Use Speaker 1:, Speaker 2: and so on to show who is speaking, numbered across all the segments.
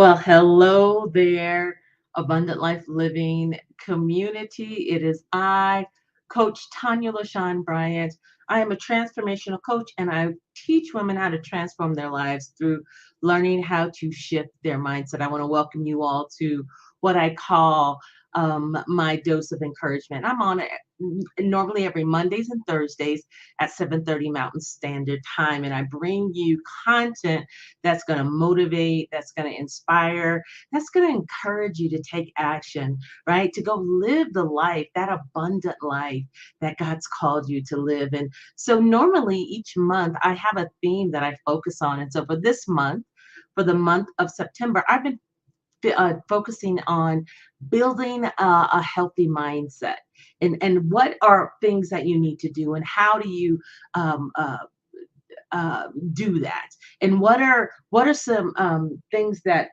Speaker 1: Well, hello there, Abundant Life Living community. It is I, Coach Tonya Bryant. I am a transformational coach and I teach women how to transform their lives through learning how to shift their mindset. I want to welcome you all to what I call my dose of encouragement. I'm on it normally every Mondays and Thursdays at 7:30 Mountain Standard Time, and I bring you content that's going to motivate, that's going to inspire, that's going to encourage you to take action, right? To go live the life, that abundant life that God's called you to live. And so normally each month I have a theme that I focus on. And so for this month, for the month of September, I've been focusing on building a healthy mindset and what are things that you need to do and how do you um, uh, do that and what are some things that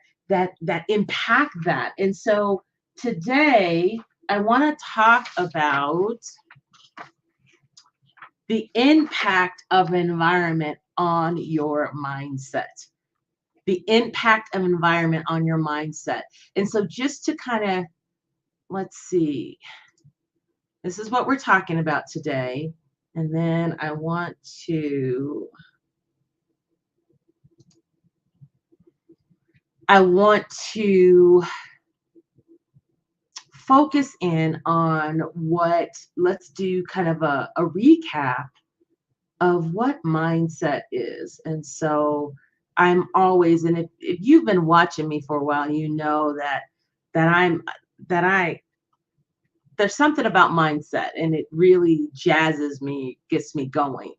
Speaker 1: impact that. And so today I want to talk about the impact of environment on your mindset, the impact of environment on your mindset. And so just to kind of, let's see, this is what we're talking about today. And then I want to focus in on what, let's do kind of a recap of what mindset is. And so I'm always, and if you've been watching me for a while, you know that I'm that I there's something about mindset and it really jazzes me, gets me going.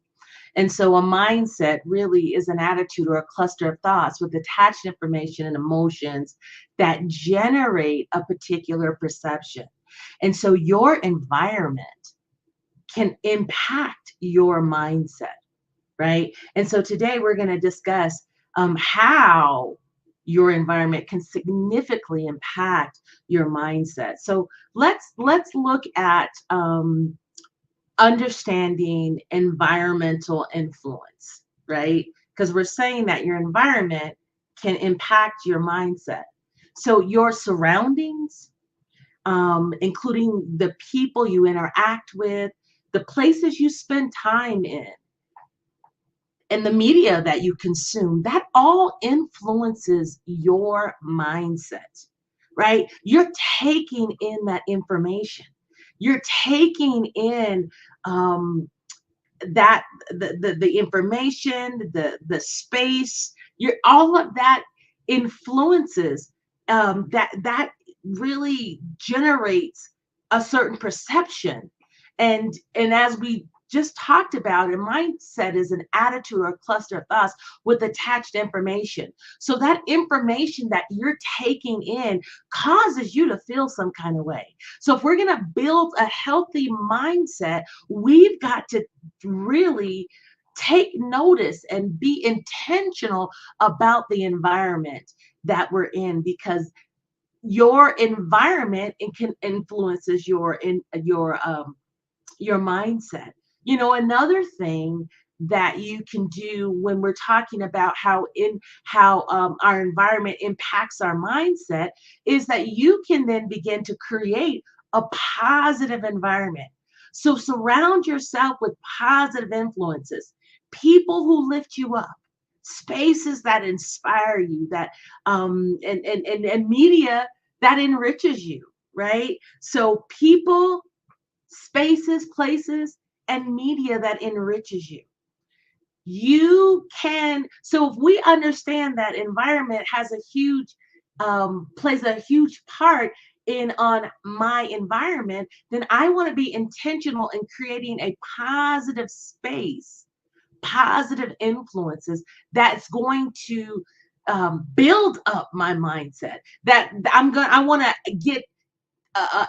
Speaker 1: And so a mindset really is an attitude or a cluster of thoughts with attached information and emotions that generate a particular perception. And so your environment can impact your mindset, right? And so today we're going to discuss how your environment can significantly impact your mindset. So let's look at understanding environmental influence, right? Because we're saying that your environment can impact your mindset. So your surroundings, including the people you interact with, the places you spend time in, and the media that you consume, that all influences your mindset, right? You're taking in that information. You're taking in that the information, the space, you're all of that influences that really generates a certain perception. And as we just talked about, a mindset is an attitude or a cluster of thoughts with attached information. So that information that you're taking in causes you to feel some kind of way. So if we're going to build a healthy mindset, we've got to really take notice and be intentional about the environment that we're in, because your environment can influences your mindset. You know, another thing that you can do when we're talking about how our environment impacts our mindset is that you can then begin to create a positive environment. So surround yourself with positive influences, people who lift you up, spaces that inspire you, that and media that enriches you, right? So people, spaces, places, and media that enriches you. You can, so if we understand that environment has a huge, plays a huge part in on my environment, then I want to be intentional in creating a positive space, positive influences that's going to build up my mindset. That I want to get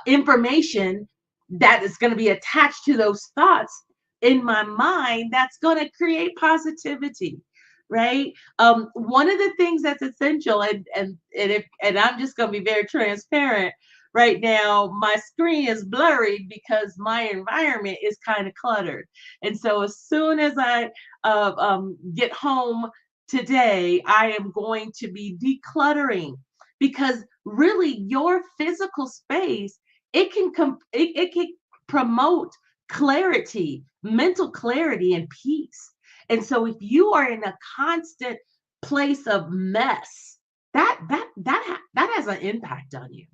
Speaker 1: information that is going to be attached to those thoughts in my mind that's going to create positivity, right? One of the things that's essential, and I'm just going to be very transparent right now, my screen is blurry because my environment is kind of cluttered. And so as soon as I get home today, I am going to be decluttering because really your physical space, it can promote clarity, mental clarity and peace. And so if you are in a constant place of mess, that has an impact on you.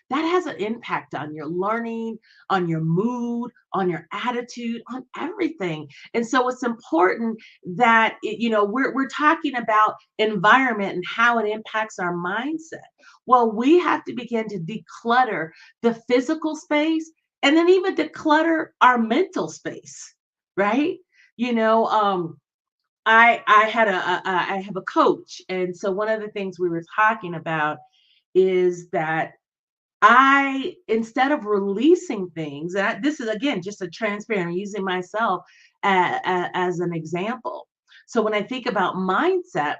Speaker 1: That has an impact on your learning, on your mood, on your attitude, on everything. And so it's important that we're talking about environment and how it impacts our mindset. Well, we have to begin to declutter the physical space and then even declutter our mental space, right? You know, I have a coach, and so one of the things we were talking about is that instead of releasing things, this is again just a transparent, I'm using myself as an example. So when I think about mindset,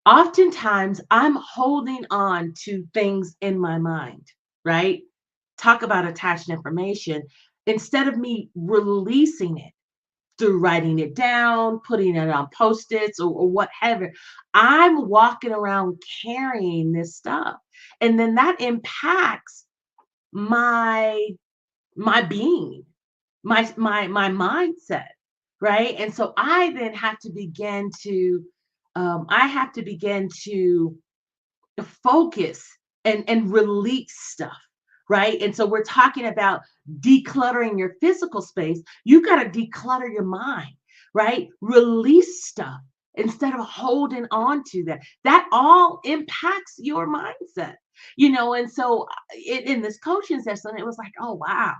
Speaker 1: oftentimes I'm holding on to things in my mind, right? Talk about attached information. Instead of me releasing it through writing it down, putting it on post-its or whatever, I'm walking around carrying this stuff. And then that impacts my being, my mindset, right? And so I then have to begin to I have to begin to focus and release stuff, right? And so we're talking about decluttering your physical space. You got to declutter your mind, right? Release stuff instead of holding on to that. That all impacts your mindset. And so in this coaching session, it was like, oh wow,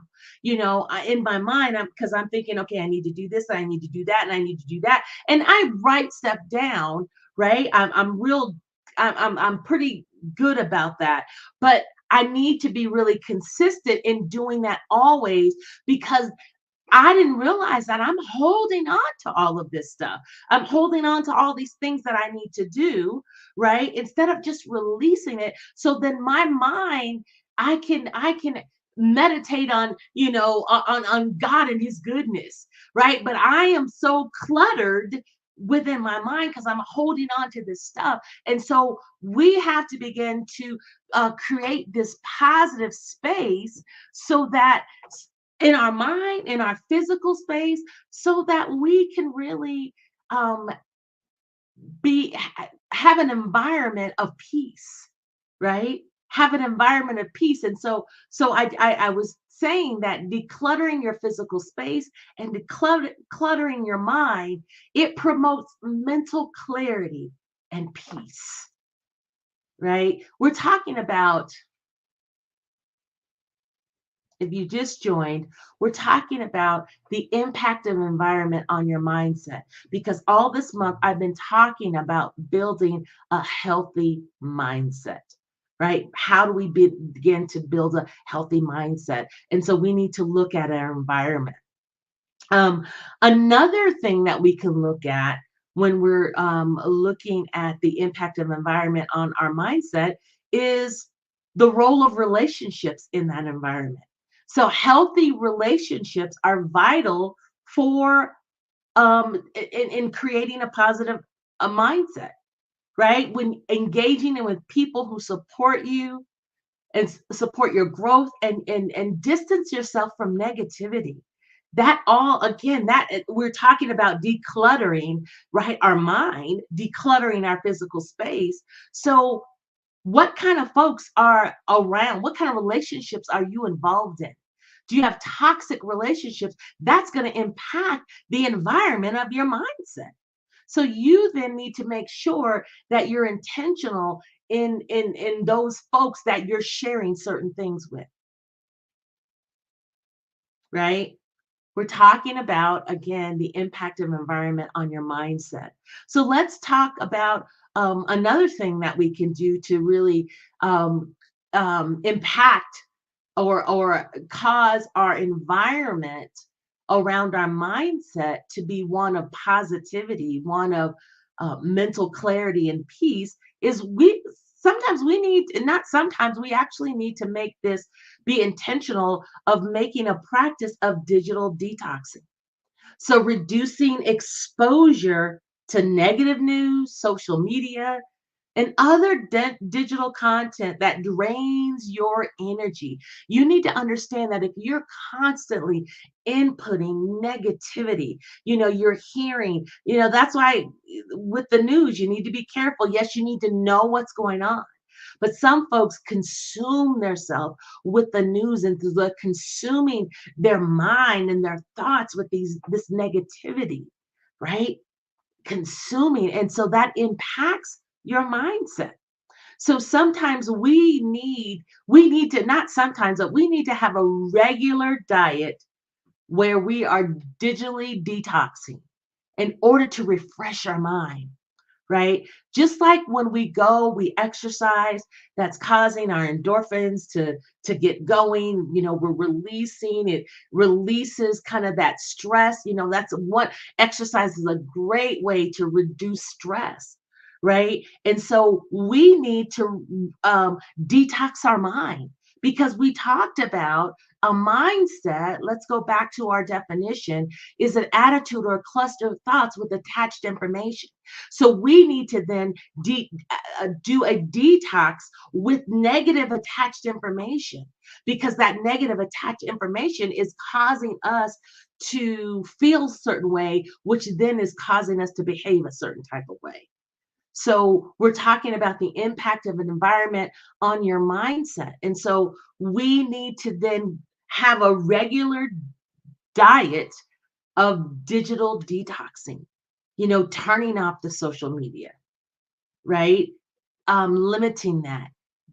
Speaker 1: in my mind, I'm thinking, okay, I need to do this, I need to do that, and I need to do that, and I write stuff down, right? I'm pretty good about that. But I need to be really consistent in doing that always, because I didn't realize that I'm holding on to all of this stuff. I'm holding on to all these things that I need to do, right? Instead of just releasing it. So then my mind, I can meditate on, on God and his goodness, right? But I am so cluttered within my mind because I'm holding on to this stuff. And so we have to begin to create this positive space so that in our mind, in our physical space, so that we can really um, have an environment of peace, right? Have an environment of peace. And so I was saying that decluttering your physical space and decluttering your mind, it promotes mental clarity and peace, right? We're talking about, if you just joined, we're talking about the impact of environment on your mindset, because all this month I've been talking about building a healthy mindset, right? How do we begin to build a healthy mindset? And so we need to look at our environment. Um, Another thing that we can look at when we're looking at the impact of environment on our mindset is the role of relationships in that environment. So healthy relationships are vital for in creating a positive mindset, right? When engaging in with people who support you and support your growth, and distance yourself from negativity. That all, again, that we're talking about decluttering, right? Our mind, decluttering our physical space. So what kind of folks are around? What kind of relationships are you involved in? Do you have toxic relationships? That's going to impact the environment of your mindset. So you then need to make sure that you're intentional in those folks that you're sharing certain things with, right? We're talking about, again, the impact of environment on your mindset. So let's talk about another thing that we can do to really impact or cause our environment around our mindset to be one of positivity, one of mental clarity and peace, is we need, and not sometimes, we actually need to make this, be intentional of making a practice of digital detoxing. So reducing exposure to negative news, social media, and other digital content that drains your energy. You need to understand that if you're constantly inputting negativity, you're hearing, that's why with the news, you need to be careful. Yes, you need to know what's going on. But some folks consume themselves with the news and they're consuming their mind and their thoughts with this negativity, right? Consuming. And so that impacts your mindset. So sometimes we need to, not sometimes, but we need to have a regular diet where we are digitally detoxing in order to refresh our mind, right? Just like when we exercise, that's causing our endorphins to get going. We're releasing it, releases kind of that stress. That's what exercise is a great way to reduce stress, right? And so we need to detox our mind because we talked about a mindset. Let's go back to our definition is an attitude or a cluster of thoughts with attached information. So we need to then do a detox with negative attached information because that negative attached information is causing us to feel a certain way, which then is causing us to behave a certain type of way. So we're talking about the impact of an environment on your mindset. And so we need to then have a regular diet of digital detoxing, turning off the social media, right? Limiting that,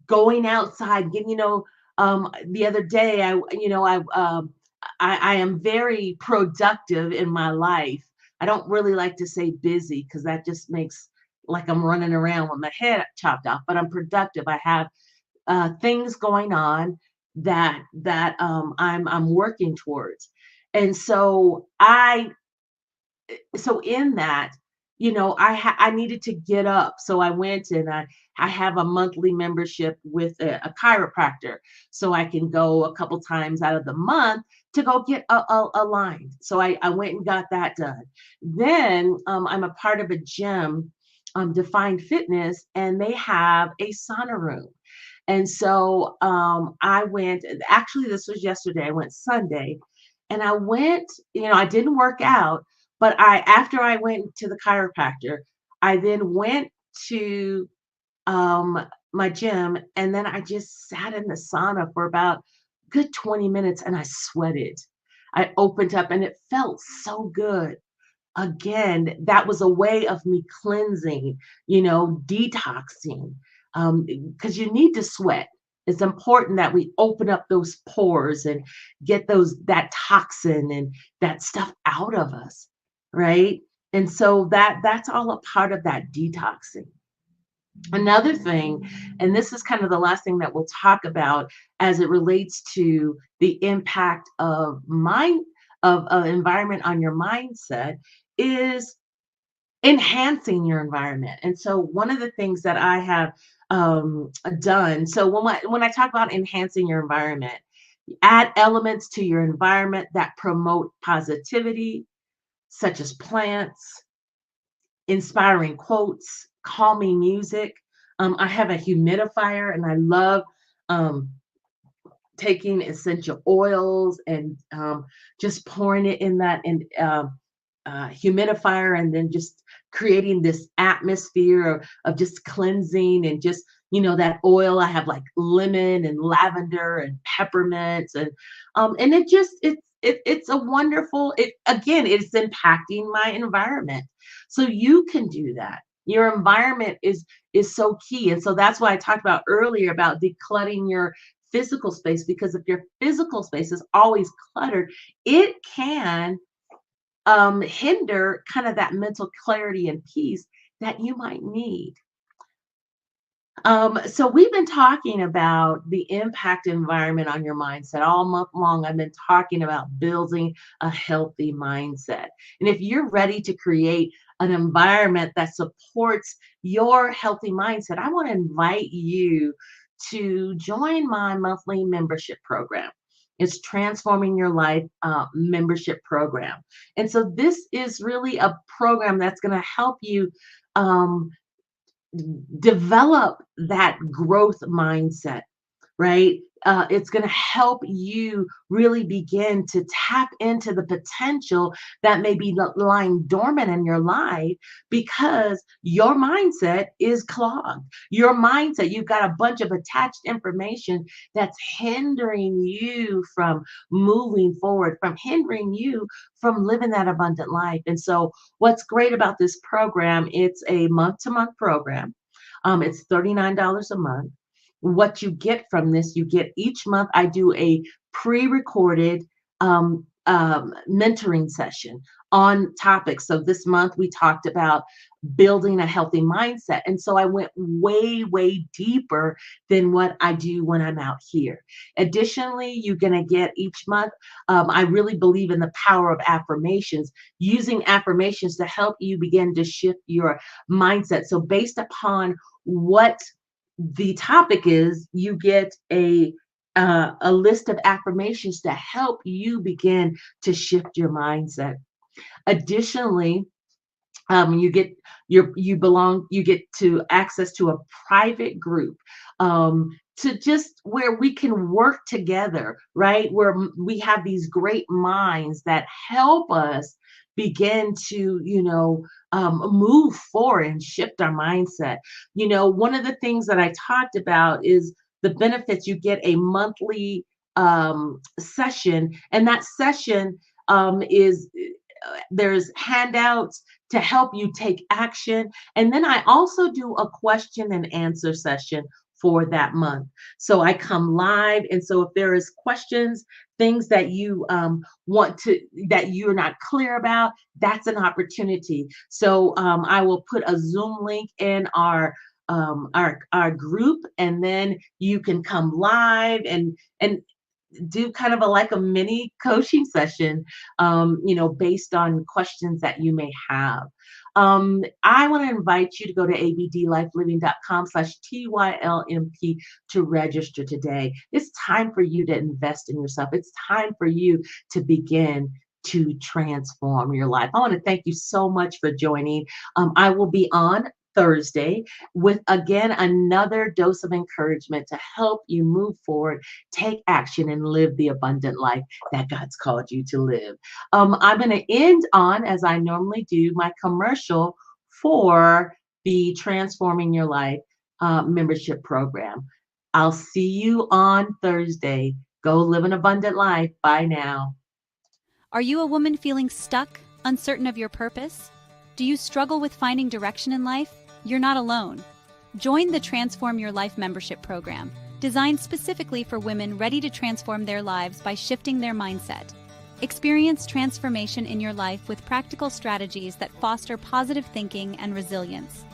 Speaker 1: going outside, getting, the other day, I am very productive in my life. I don't really like to say busy because that just makes like I'm running around with my head chopped off, but I'm productive. I have things going on that I'm working towards. And so in that, I needed to get up. So I went and I have a monthly membership with a chiropractor. So I can go a couple times out of the month to go get aligned. So I went and got that done. Then I'm a part of a gym, Defined Fitness, and they have a sauna room. And so I went, actually, this was yesterday. I went Sunday and I went, I didn't work out, but after I went to the chiropractor, I then went to my gym and then I just sat in the sauna for about good 20 minutes and I sweated. I opened up and it felt so good. Again, that was a way of me cleansing, detoxing, because you need to sweat. It's important that we open up those pores and get that toxin and that stuff out of us, right? And so that's all a part of that detoxing. Another thing, and this is kind of the last thing that we'll talk about as it relates to the impact of environment on your mindset, is enhancing your environment. And so one of the things that I have done, so when I talk about enhancing your environment, add elements to your environment that promote positivity, such as plants, inspiring quotes, calming music. I have a humidifier and I love um, taking essential oils and just pouring it in that humidifier and then just creating this atmosphere of just cleansing and just that oil. I have like lemon and lavender and peppermints and it's a wonderful, it again, it's impacting my environment. So you can do that. Your environment is so key. And so that's why I talked about earlier about decluttering your physical space, because if your physical space is always cluttered, it can hinder kind of that mental clarity and peace that you might need. So we've been talking about the impact environment on your mindset all month long. I've been talking about building a healthy mindset. And if you're ready to create an environment that supports your healthy mindset, I want to invite you to join my monthly membership program. It's Transforming Your Life membership program. And so this is really a program that's going to help you um, develop that growth mindset, right? It's going to help you really begin to tap into the potential that may be lying dormant in your life because your mindset is clogged. Your mindset, you've got a bunch of attached information that's hindering you from moving forward, from hindering you from living that abundant life. And so, what's great about this program, it's a month to month program. It's $39 a month. What you get from this, you get each month, I do a pre-recorded mentoring session on topics. So this month we talked about building a healthy mindset. And so I went way, way deeper than what I do when I'm out here. Additionally, you're going to get each month, I really believe in the power of affirmations, using affirmations to help you begin to shift your mindset. So based upon what the topic is, you get a list of affirmations to help you begin to shift your mindset. Additionally, you get you get to access to a private group, to just where we can work together, right? Where we have these great minds that help us begin to, move forward and shift our mindset. One of the things that I talked about is the benefits. You get a monthly session, and that session is there's handouts to help you take action. And then I also do a question and answer session for that month. So I come live. And so if there is questions, things that you that you're not clear about, that's an opportunity. So I will put a Zoom link in our group, and then you can come live and do kind of like a mini coaching session, based on questions that you may have. I want to invite you to go to abdlifeliving.com/TYLMP to register today. It's time for you to invest in yourself. It's time for you to begin to transform your life. I want to thank you so much for joining. I will be on Thursday with again another dose of encouragement to help you move forward, take action, and live the abundant life that God's called you to live. I'm going to end on, as I normally do, my commercial for the Transforming Your Life membership program. I'll see you on Thursday. Go live an abundant life. Bye now.
Speaker 2: Are you a woman feeling stuck, uncertain of your purpose? Do you struggle with finding direction in life? You're not alone. Join the Transform Your Life membership program, designed specifically for women ready to transform their lives by shifting their mindset. Experience transformation in your life with practical strategies that foster positive thinking and resilience.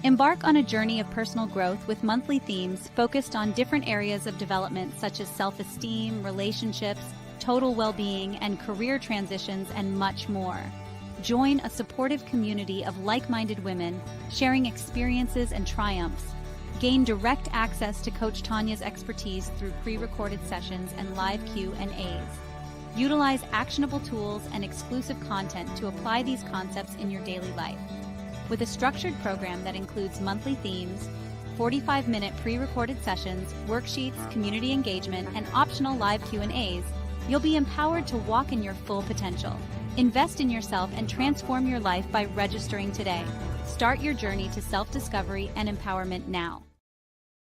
Speaker 2: Embark on a journey of personal growth with monthly themes focused on different areas of development such as self-esteem, relationships, total well-being, and career transitions, and much more. Join a supportive community of like-minded women sharing experiences and triumphs. Gain direct access to Coach Tonya's expertise through pre-recorded sessions and live Q&As. Utilize actionable tools and exclusive content to apply these concepts in your daily life. With a structured program that includes monthly themes, 45-minute pre-recorded sessions, worksheets, community engagement, and optional live Q&As, you'll be empowered to walk in your full potential. Invest in yourself and transform your life by registering today. Start your journey to self-discovery and empowerment now.